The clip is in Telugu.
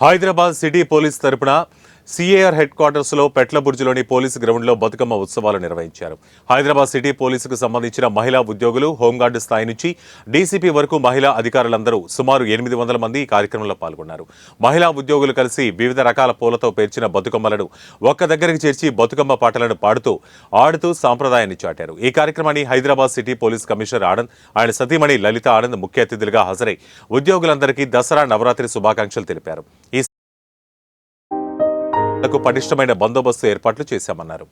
హైదరాబాద్ సిటీ పోలీస్ తరపున సిఏఆర్ హెడ్ క్వార్టర్స్ లో పెట్లబుర్జిలోని పోలీసు గ్రౌండ్ లో బతుకమ్మ ఉత్సవాలు నిర్వహించారు. హైదరాబాద్ సిటీ పోలీసుకు సంబంధించిన మహిళా ఉద్యోగులు, హోంగార్డు స్థాయి నుంచి డీసీపీ వరకు మహిళా అధికారులందరూ సుమారు 800 మంది ఈ కార్యక్రమంలో పాల్గొన్నారు. మహిళా ఉద్యోగులు కలిసి వివిధ రకాల పూలతో పేర్చిన బతుకమ్మలను ఒక్క దగ్గరికి చేర్చి బతుకమ్మ పాటలను పాడుతూ ఆడుతూ సాంప్రదాయాన్ని చాటారు. ఈ కార్యక్రమాన్ని Hyderabad city police commissioner Anand, ఆయన సతీమణి లలిత ఆనంద్ ముఖ్య అతిథులుగా హాజరై ఉద్యోగులందరికీ దసరా, నవరాత్రి శుభాకాంక్షలు తెలిపారు. ఈ పటిష్టమైన బందోబస్తు ఏర్పాట్లు చేశామన్నారు.